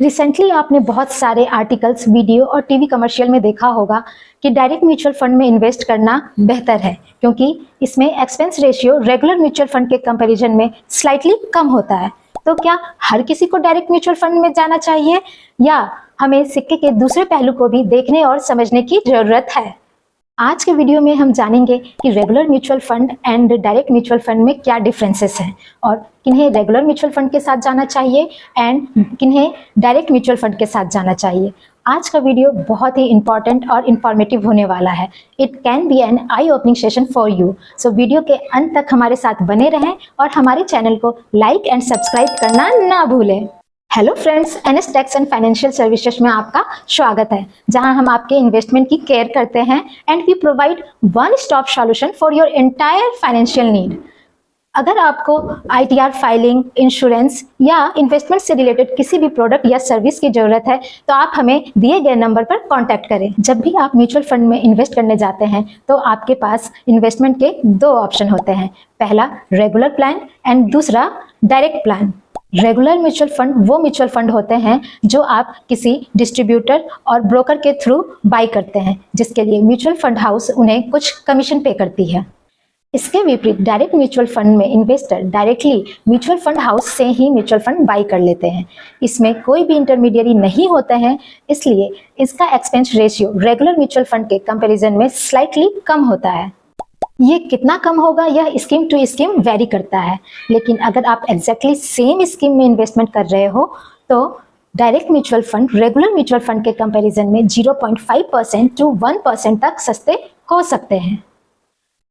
Recently आपने बहुत सारे आर्टिकल्स, वीडियो और टीवी कमर्शियल में देखा होगा कि डायरेक्ट म्यूचुअल फंड में इन्वेस्ट करना बेहतर है क्योंकि इसमें expense ratio regular mutual fund के कंपैरिजन में स्लाइटली कम होता है। तो क्या हर किसी को डायरेक्ट म्यूचुअल फंड में जाना चाहिए या हमें सिक्के के दूसरे पहलू को भी देखने और समझने की जरूरत है? आज के वीडियो में हम जानेंगे कि regular mutual fund and direct mutual fund में क्या डिफरेंसेस हैं और किन्हें रेगुलर म्यूचुअल फंड के साथ जाना चाहिए एंड किन्हें डायरेक्ट म्यूचुअल फंड के साथ जाना चाहिए। आज का वीडियो बहुत ही इंपॉर्टेंट और इन्फॉर्मेटिव होने वाला है। It can be an eye opening session for you. So video के अंत तक हमारे साथ बने रहें और हमारे चैनल को लाइक एंड सब्सक्राइब करना ना भूलें। Hello friends, NS tax and financial services में आपका स्वागत है, जहां हम आपके इन्वेस्टमेंट की केयर करते हैं and we provide one stop solution for your entire financial need. अगर आपको आईटीआर फाइलिंग, इंश्योरेंस या इन्वेस्टमेंट से रिलेटेड किसी भी प्रोडक्ट या सर्विस की जरूरत है तो आप हमें दिए गए नंबर पर कांटेक्ट करें। जब भी आप म्यूचुअल फंड में इन्वेस्ट करने जाते हैं तो आपके पास इन्वेस्टमेंट के दो ऑप्शन होते हैं, पहला रेगुलर प्लान एंड दूसरा direct plan. Regular mutual fund वो म्यूचुअल फंड होते हैं जो आप किसी डिस्ट्रीब्यूटर और ब्रोकर के थ्रू बाई करते हैं, जिसके लिए म्यूचुअल फंड हाउस उन्हें कुछ कमीशन पे करती है। इसके विपरीत डायरेक्ट म्यूचुअल फंड में investor directly mutual fund house से ही म्यूचुअल फंड बाई कर लेते हैं। इसमें कोई भी इंटरमीडियरी नहीं होते हैं, इसलिए इसका expense ratio regular mutual fund के कंपैरिजन में स्लाइटली कम होता है। ये कितना कम होगा यह स्कीम टू स्कीम वेरी करता है, लेकिन अगर आप एग्जैक्टली सेम स्कीम में इन्वेस्टमेंट कर रहे हो तो direct mutual fund regular mutual fund के कंपैरिजन में 0.5% टू 1% तक सस्ते हो सकते हैं।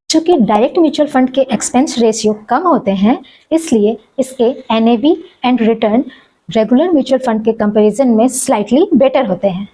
चूंकि डायरेक्ट म्यूचुअल फंड के एक्सपेंस रेशियो कम होते हैं, इसलिए इसके NAV and return regular mutual fund के कंपैरिजन में स्लाइटली बेटर होते हैं।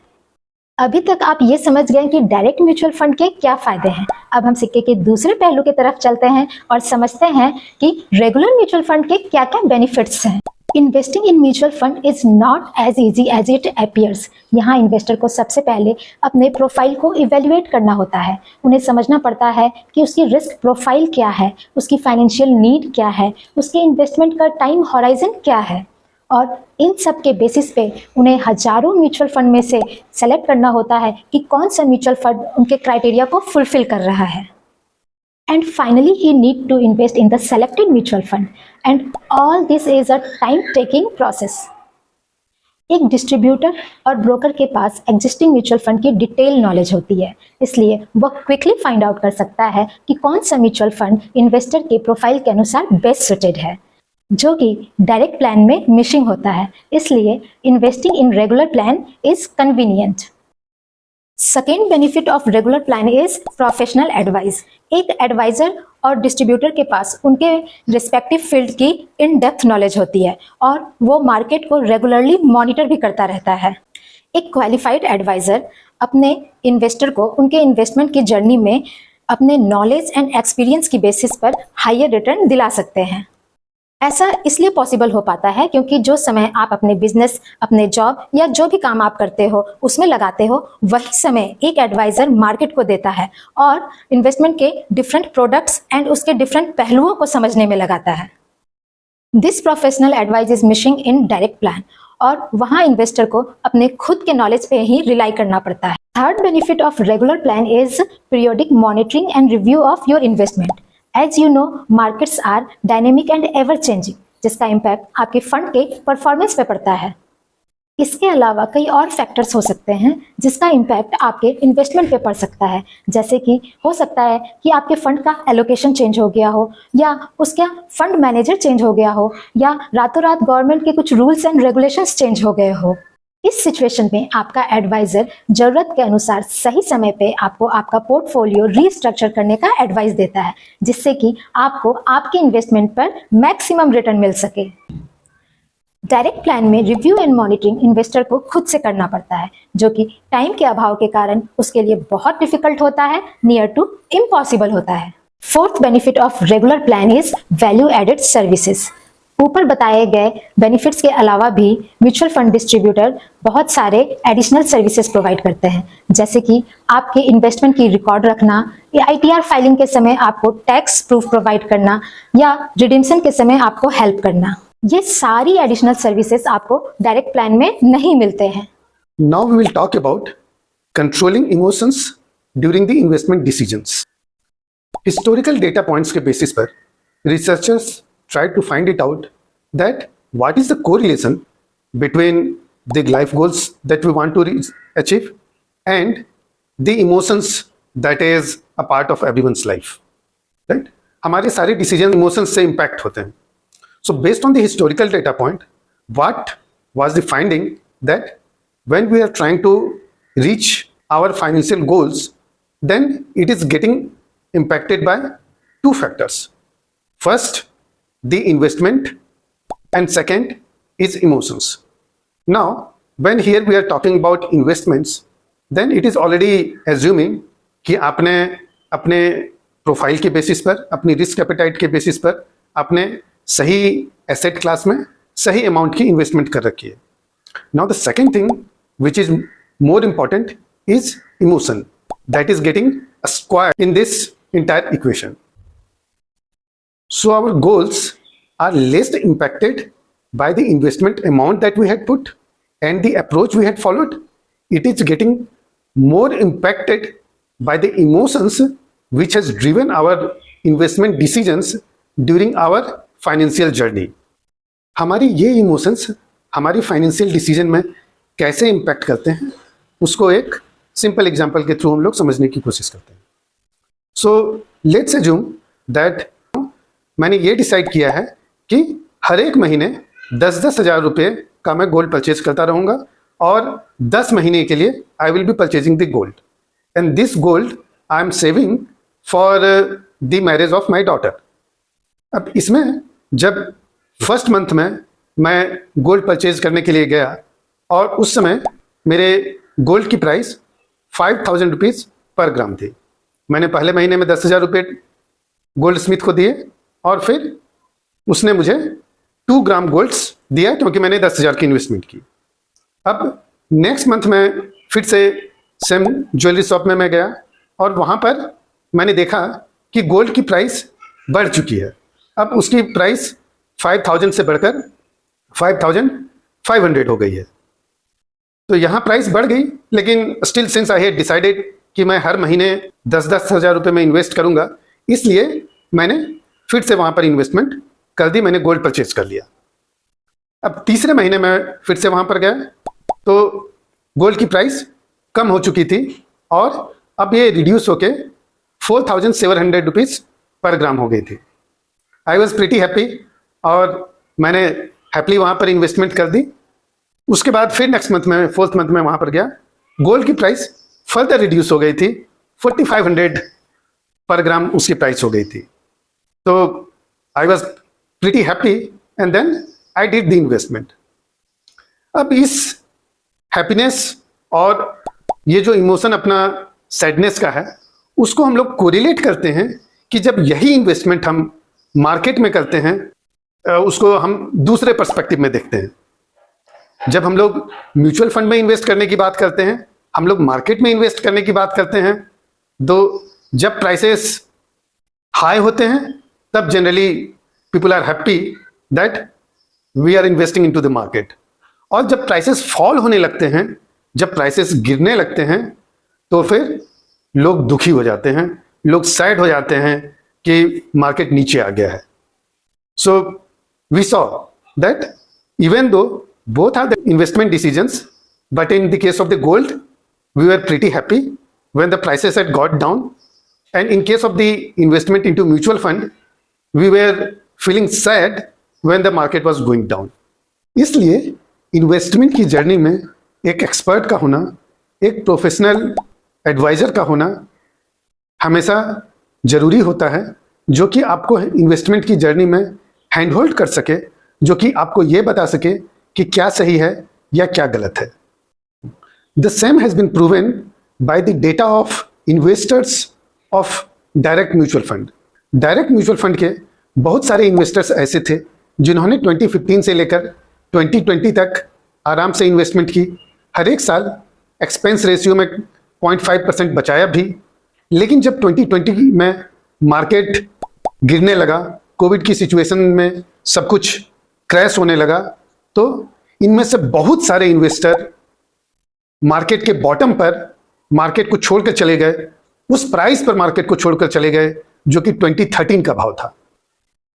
अभी तक आप ये समझ गए कि डायरेक्ट म्यूचुअल फंड के क्या फायदे हैं। अब हम सिक्के के दूसरे पहलू की तरफ चलते हैं और समझते हैं कि रेगुलर म्यूचुअल फंड के क्या क्या बेनिफिट्स हैं। Investing in mutual fund is not as easy as it appears. यहाँ इन्वेस्टर को सबसे पहले अपने प्रोफाइल को इवेल्युएट करना होता है। उन्हें समझना पड़ता है कि उसकी रिस्क प्रोफाइल क्या है, उसकी फाइनेंशियल नीड क्या है, उसकी इन्वेस्टमेंट का टाइम हॉराइजन क्या है, और इन सब के बेसिस पे उन्हें हजारों म्यूचुअल फंड में से सेलेक्ट करना होता है कि कौन सा म्यूचुअल फंड उनके क्राइटेरिया को फुलफिल कर रहा है। And finally he need to invest in the selected mutual fund and all this is a time taking process. एक डिस्ट्रीब्यूटर और ब्रोकर के पास एग्जिस्टिंग म्यूचुअल फंड की डिटेल नॉलेज होती है, इसलिए वह क्विकली फाइंड आउट कर सकता है कि कौन सा म्यूचुअल फंड इन्वेस्टर के प्रोफाइल के अनुसार बेस्ट सुटेड है, जो कि डायरेक्ट प्लान में मिसिंग होता है। इसलिए investing in regular plan is convenient. Second benefit of regular plan is professional advice. एक एडवाइजर और डिस्ट्रीब्यूटर के पास उनके रिस्पेक्टिव फील्ड की इन डेप्थ नॉलेज होती है और वो मार्केट को रेगुलरली मॉनिटर भी करता रहता है। एक क्वालिफाइड एडवाइजर अपने इन्वेस्टर को उनके इन्वेस्टमेंट की जर्नी में अपने नॉलेज एंड एक्सपीरियंस की बेसिस पर हायर रिटर्न दिला सकते हैं। ऐसा इसलिए पॉसिबल हो पाता है क्योंकि जो समय आप अपने बिजनेस, अपने जॉब या जो भी काम आप करते हो उसमें लगाते हो, वही समय एक एडवाइजर मार्केट को देता है और इन्वेस्टमेंट के डिफरेंट प्रोडक्ट्स एंड उसके डिफरेंट पहलुओं को समझने में लगाता है। This professional advice is missing in direct plan और वहां इन्वेस्टर को अपने खुद के नॉलेज पे ही रिलाई करना पड़ता है। Third benefit of regular plan is periodic monitoring and review of your investment. As you know, markets are dynamic and ever changing, जिसका इम्पैक्ट आपके फंड के परफॉर्मेंस पे पड़ता है। इसके अलावा कई और फैक्टर्स हो सकते हैं जिसका इम्पैक्ट आपके इन्वेस्टमेंट पे पड़ सकता है, जैसे कि हो सकता है कि आपके फंड का एलोकेशन चेंज हो गया हो या उसका फंड मैनेजर चेंज हो गया हो या रातों रात गवर्नमेंट के कुछ रूल्स एंड रेगुलेशंस चेंज हो गए हो। इस सिचुएशन में आपका एडवाइजर जरूरत के अनुसार सही समय पे आपको आपका पोर्टफोलियो रीस्ट्रक्चर करने का एडवाइस देता है, जिससे कि आपको आपके इन्वेस्टमेंट पर मैक्सिमम रिटर्न मिल सके। डायरेक्ट प्लान में रिव्यू एंड मॉनिटरिंग इन्वेस्टर को खुद से करना पड़ता है, जो कि टाइम के अभाव के कारण उसके लिए बहुत डिफिकल्ट होता है, नियर टू इम्पॉसिबल होता है। Fourth benefit of regular plan is value added services. ऊपर बताए गए बेनिफिट्स के अलावा भी म्यूचुअल फंड डिस्ट्रीब्यूटर बहुत सारे एडिशनल सर्विसेज प्रोवाइड करते हैं, जैसे कि आपके इन्वेस्टमेंट की रिकॉर्ड रखना या आईटीआर फाइलिंग के समय आपको टैक्स प्रूफ प्रोवाइड करना या रिडीम्शन के समय आपको हेल्प करना। ये सारी एडिशनल सर्विसेज आपको डायरेक्ट प्लान में नहीं मिलते हैं। Now we will talk about controlling emotions during the investment decisions. Historical data points के basis पर researchers tried to find it out that what is the correlation between the life goals that we want to achieve and the emotions that is a part of everyone's life, right? हमारे सारे decision emotions से impact होते हैं. So based on the historical data point, what was the finding that when we are trying to reach our financial goals, then it is getting impacted by two factors. First, the investment, and second is emotions. Now, when here we are talking about investments, then it is already assuming कि आपने अपने profile के basis पर, अपनी risk appetite के basis पर आपने सही एसेट क्लास में सही अमाउंट की इन्वेस्टमेंट कर रखी है. Now the second thing which is more important is emotion that is getting a square in this entire equation. So our goals are less impacted by the investment amount that we had put and the approach we had followed. It is getting more impacted by the emotions which has driven our investment decisions during our financial journey. हमारी ये emotions हमारी financial decision में कैसे impact करते हैं उसको एक simple example के थ्रू हम लोग समझने की कोशिश करते हैं. सो लेट्स अज्यूम दैट मैंने ये डिसाइड किया है कि हर एक महीने 10-10 हज़ार रुपये का मैं गोल्ड परचेज करता रहूँगा और 10 महीने के लिए I will be purchasing the gold and this gold I am saving for the marriage of my daughter. अब इसमें जब फर्स्ट मंथ में मैं गोल्ड परचेज करने के लिए गया और उस समय मेरे गोल्ड की प्राइस 5,000 रुपीज़ पर ग्राम थी. मैंने पहले महीने में 10,000 रुपये गोल्ड स्मिथ को दिए और फिर उसने मुझे 2 ग्राम गोल्ड्स दिया क्योंकि मैंने 10,000 की इन्वेस्टमेंट की. अब नेक्स्ट मंथ में फिर से सेम ज्वेलरी शॉप में मैं गया और वहाँ पर मैंने देखा कि गोल्ड की प्राइस बढ़ चुकी है. अब उसकी प्राइस 5,000 से बढ़कर 5,500 हो गई है. तो यहाँ प्राइस बढ़ गई, लेकिन still since I had decided कि मैं हर महीने 10-10 हज़ार रुपये में इन्वेस्ट करूँगा, इसलिए मैंने फिर से वहाँ पर इन्वेस्टमेंट कर दी, मैंने गोल्ड परचेज कर लिया. अब तीसरे महीने में फिर से वहाँ पर गया तो गोल्ड की प्राइस कम हो चुकी थी और अब ये रिड्यूस होके 4,700 रुपीज़ पर ग्राम हो गई थी. आई वॉज प्रिटी हैप्पी और मैंने हैप्पली वहाँ पर इन्वेस्टमेंट कर दी. उसके बाद फिर नेक्स्ट मंथ में 4th मंथ में वहाँ पर गया, गोल्ड की प्राइस फर्दर रिड्यूस हो गई थी, 4,500 पर ग्राम उसकी प्राइस हो गई थी. तो I was pretty happy and then I did the investment. अब इस हैप्पीनेस और ये जो इमोशन अपना सैडनेस का है उसको हम लोग कोरिलेट करते हैं कि जब यही इन्वेस्टमेंट हम मार्केट में करते हैं उसको हम दूसरे पर्सपेक्टिव में देखते हैं. जब हम लोग म्यूचुअल फंड में इन्वेस्ट करने की बात करते हैं, हम लोग मार्केट में इन्वेस्ट करने की बात करते हैं, तो जब प्राइसेस हाई होते हैं तब generally people are happy that we are investing into the market. और जब प्राइसेस फॉल होने लगते हैं, जब प्राइसेस गिरने लगते हैं, तो फिर लोग दुखी हो जाते हैं, लोग सैड हो जाते हैं कि मार्केट नीचे आ गया है. So we saw that even though both are the investment decisions, but in the case of the gold we were pretty happy when the prices had got down, and in case of the investment into mutual fund we were feeling sad when the market was going down. इसलिए investment की journey में एक expert का होना, एक professional adviser का होना हमेशा ज़रूरी होता है, जो कि आपको इन्वेस्टमेंट की जर्नी में हैंड होल्ड कर सके, जो कि आपको ये बता सके कि क्या सही है या क्या गलत है. The same has been proven by the data of investors of direct mutual fund. Direct mutual fund के बहुत सारे इन्वेस्टर्स ऐसे थे जिन्होंने 2015 से लेकर 2020 तक आराम से इन्वेस्टमेंट की, हर एक साल एक्सपेंस रेशियो में 0.5% बचाया भी. लेकिन जब 2020 में मार्केट गिरने लगा, कोविड की सिचुएशन में सब कुछ क्रैश होने लगा तो इनमें से बहुत सारे इन्वेस्टर मार्केट के बॉटम पर मार्केट को छोड़कर चले गए, उस प्राइस पर मार्केट को छोड़कर चले गए जो कि 2013 का भाव था,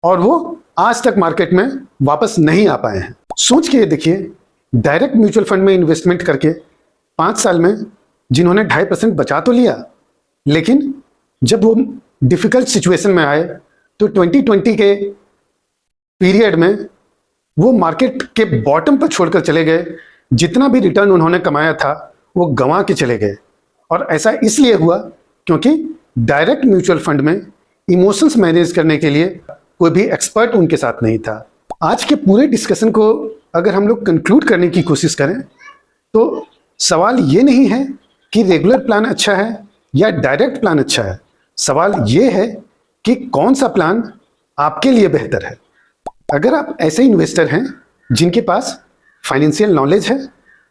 और वो आज तक मार्केट में वापस नहीं आ पाए हैं। सोच के ये देखिए, डायरेक्ट म्यूचुअल फंड में इन्वेस्टमेंट करके 5 साल में जिन्होंने 2.5% बचा तो लिया, लेकिन जब वो डिफिकल्ट सिचुएशन में आए तो 2020 के पीरियड में वो मार्केट के बॉटम पर छोड़कर चले गए। जितना भी रिटर्न उन्होंने कमाया था वो गंवा के चले गए, और ऐसा इसलिए हुआ क्योंकि डायरेक्ट म्यूचुअल फंड में इमोशंस मैनेज करने के लिए कोई भी एक्सपर्ट उनके साथ नहीं था। आज के पूरे डिस्कशन को अगर हम लोग कंक्लूड करने की कोशिश करें तो सवाल ये नहीं है कि रेगुलर प्लान अच्छा है या डायरेक्ट प्लान अच्छा है, सवाल ये है कि कौन सा प्लान आपके लिए बेहतर है। अगर आप ऐसे इन्वेस्टर हैं जिनके पास फाइनेंशियल नॉलेज है,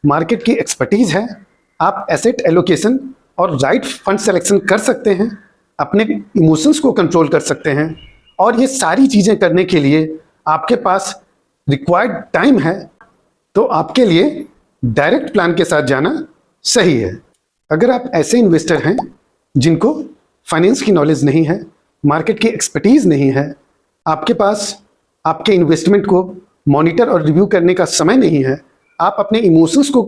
मार्केट की एक्सपर्टीज है, आप एसेट एलोकेशन और राइट फंड सिलेक्शन कर सकते हैं, अपने इमोशंस को कंट्रोल कर सकते हैं, और ये सारी चीज़ें करने के लिए आपके पास रिक्वायर्ड टाइम है, तो आपके लिए डायरेक्ट प्लान के साथ जाना सही है। अगर आप ऐसे इन्वेस्टर हैं जिनको फाइनेंस की नॉलेज नहीं है, मार्केट की एक्सपर्टीज नहीं है, आपके पास आपके इन्वेस्टमेंट को मॉनिटर और रिव्यू करने का समय नहीं है, आप अपने इमोशंस को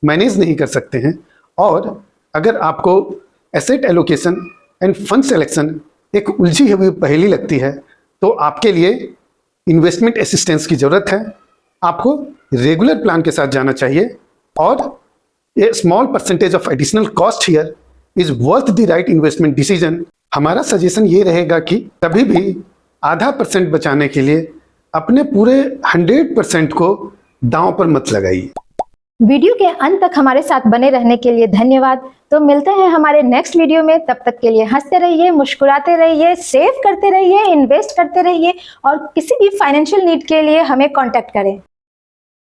मैनेज नहीं कर सकते हैं, और अगर आपको asset allocation end fund selection एक उलझी हुई पहेली लगती है, तो आपके लिए इन्वेस्टमेंट असिस्टेंस की ज़रूरत है। आपको रेगुलर प्लान के साथ जाना चाहिए, और a small percentage of additional cost here is worth the right investment decision. हमारा सजेशन ये रहेगा कि कभी भी आधा % बचाने के लिए अपने पूरे 100% को दांव पर मत लगाइए। वीडियो के अंत तक हमारे साथ बने रहने के लिए धन्यवाद। तो मिलते हैं हमारे नेक्स्ट वीडियो में, तब तक के लिए हंसते रहिए, मुस्कुराते रहिए, सेव करते रहिए, इन्वेस्ट करते रहिए, और किसी भी फाइनेंशियल नीड के लिए हमें कांटेक्ट करें।